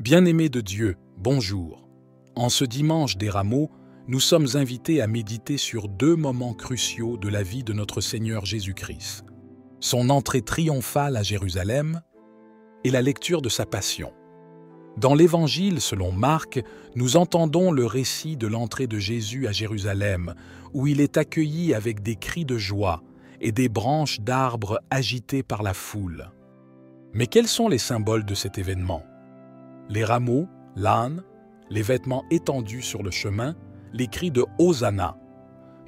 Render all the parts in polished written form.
Bien-aimés de Dieu, bonjour. En ce dimanche des Rameaux, nous sommes invités à méditer sur deux moments cruciaux de la vie de notre Seigneur Jésus-Christ. Son entrée triomphale à Jérusalem et la lecture de sa Passion. Dans l'Évangile selon Marc, nous entendons le récit de l'entrée de Jésus à Jérusalem, où il est accueilli avec des cris de joie et des branches d'arbres agitées par la foule. Mais quels sont les symboles de cet événement? Les rameaux, l'âne, les vêtements étendus sur le chemin, les cris de « Hosanna ».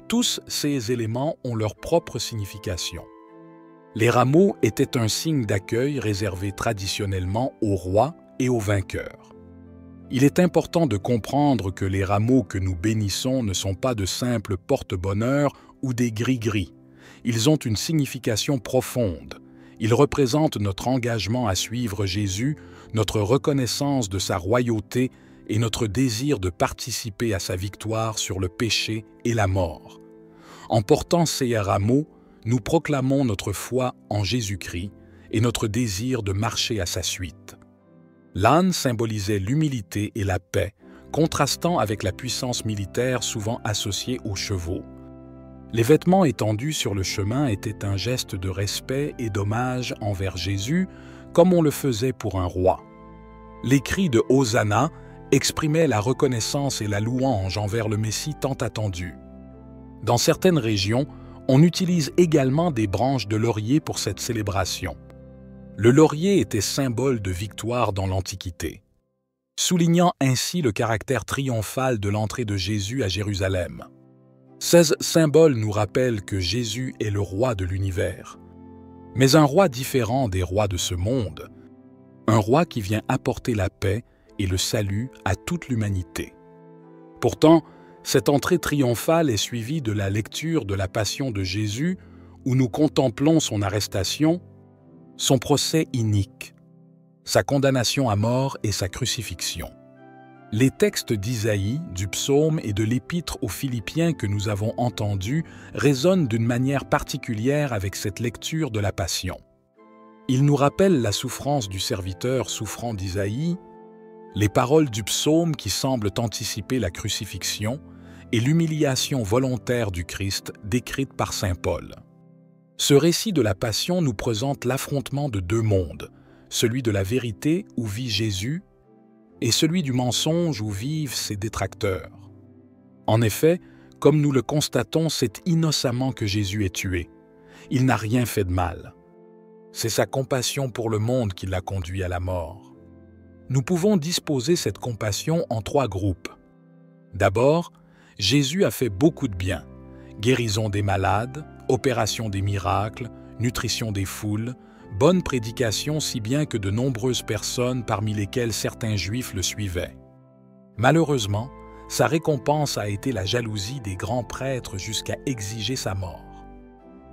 Tous ces éléments ont leur propre signification. Les rameaux étaient un signe d'accueil réservé traditionnellement aux rois et aux vainqueurs. Il est important de comprendre que les rameaux que nous bénissons ne sont pas de simples porte-bonheur ou des gris-gris. Ils ont une signification profonde. Ils représentent notre engagement à suivre Jésus, notre reconnaissance de sa royauté et notre désir de participer à sa victoire sur le péché et la mort. En portant ces rameaux, nous proclamons notre foi en Jésus-Christ et notre désir de marcher à sa suite. L'âne symbolisait l'humilité et la paix, contrastant avec la puissance militaire souvent associée aux chevaux. Les vêtements étendus sur le chemin étaient un geste de respect et d'hommage envers Jésus, comme on le faisait pour un roi. Les cris de Hosanna exprimaient la reconnaissance et la louange envers le Messie tant attendu. Dans certaines régions, on utilise également des branches de laurier pour cette célébration. Le laurier était symbole de victoire dans l'Antiquité, soulignant ainsi le caractère triomphal de l'entrée de Jésus à Jérusalem. Ces symboles nous rappellent que Jésus est le roi de l'univers, mais un roi différent des rois de ce monde, un roi qui vient apporter la paix et le salut à toute l'humanité. Pourtant, cette entrée triomphale est suivie de la lecture de la Passion de Jésus, où nous contemplons son arrestation, son procès inique, sa condamnation à mort et sa crucifixion. Les textes d'Isaïe, du psaume et de l'épître aux Philippiens que nous avons entendus résonnent d'une manière particulière avec cette lecture de la Passion. Ils nous rappellent la souffrance du serviteur souffrant d'Isaïe, les paroles du psaume qui semblent anticiper la crucifixion et l'humiliation volontaire du Christ décrite par saint Paul. Ce récit de la Passion nous présente l'affrontement de deux mondes, celui de la vérité où vit Jésus et celui du mensonge où vivent ses détracteurs. En effet, comme nous le constatons, c'est innocemment que Jésus est tué. Il n'a rien fait de mal. C'est sa compassion pour le monde qui l'a conduit à la mort. Nous pouvons disposer cette compassion en trois groupes. D'abord, Jésus a fait beaucoup de bien. Guérison des malades, opération des miracles, nutrition des foules, bonne prédication si bien que de nombreuses personnes parmi lesquelles certains Juifs le suivaient. Malheureusement, sa récompense a été la jalousie des grands prêtres jusqu'à exiger sa mort.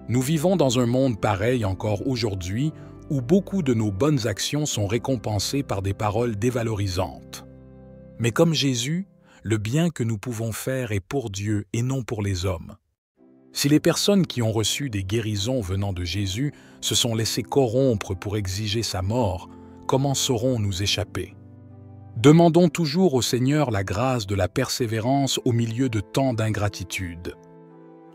Nous vivons dans un monde pareil encore aujourd'hui où beaucoup de nos bonnes actions sont récompensées par des paroles dévalorisantes. Mais comme Jésus, le bien que nous pouvons faire est pour Dieu et non pour les hommes. Si les personnes qui ont reçu des guérisons venant de Jésus se sont laissées corrompre pour exiger sa mort, comment saurons-nous échapper? Demandons toujours au Seigneur la grâce de la persévérance au milieu de tant d'ingratitude.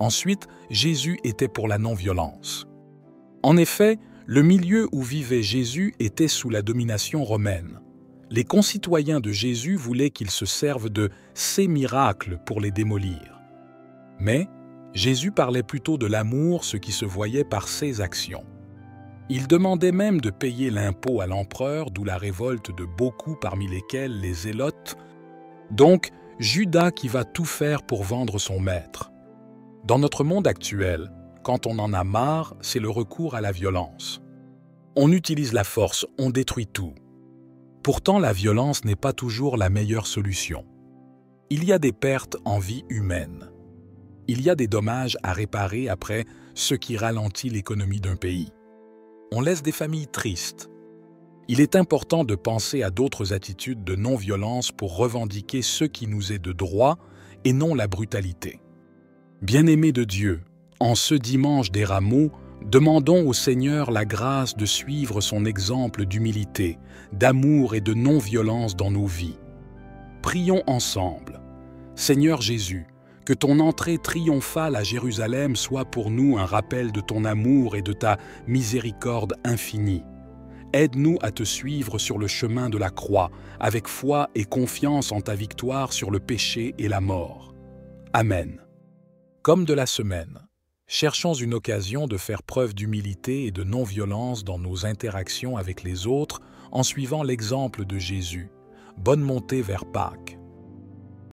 Ensuite, Jésus était pour la non-violence. En effet, le milieu où vivait Jésus était sous la domination romaine. Les concitoyens de Jésus voulaient qu'il se serve de ses miracles pour les démolir. Mais Jésus parlait plutôt de l'amour, ce qui se voyait par ses actions. Il demandait même de payer l'impôt à l'empereur, d'où la révolte de beaucoup parmi lesquels les Zélotes, donc Judas qui va tout faire pour vendre son maître. Dans notre monde actuel, quand on en a marre, c'est le recours à la violence. On utilise la force, on détruit tout. Pourtant, la violence n'est pas toujours la meilleure solution. Il y a des pertes en vie humaine. Il y a des dommages à réparer après ce qui ralentit l'économie d'un pays. On laisse des familles tristes. Il est important de penser à d'autres attitudes de non-violence pour revendiquer ce qui nous est de droit et non la brutalité. Bien-aimés de Dieu, en ce dimanche des Rameaux, Demandons au Seigneur la grâce de suivre son exemple d'humilité, d'amour et de non-violence dans nos vies. Prions ensemble. Seigneur Jésus, que ton entrée triomphale à Jérusalem soit pour nous un rappel de ton amour et de ta miséricorde infinie. Aide-nous à te suivre sur le chemin de la croix, avec foi et confiance en ta victoire sur le péché et la mort. Amen. Comme de la semaine, cherchons une occasion de faire preuve d'humilité et de non-violence dans nos interactions avec les autres en suivant l'exemple de Jésus. Bonne montée vers Pâques.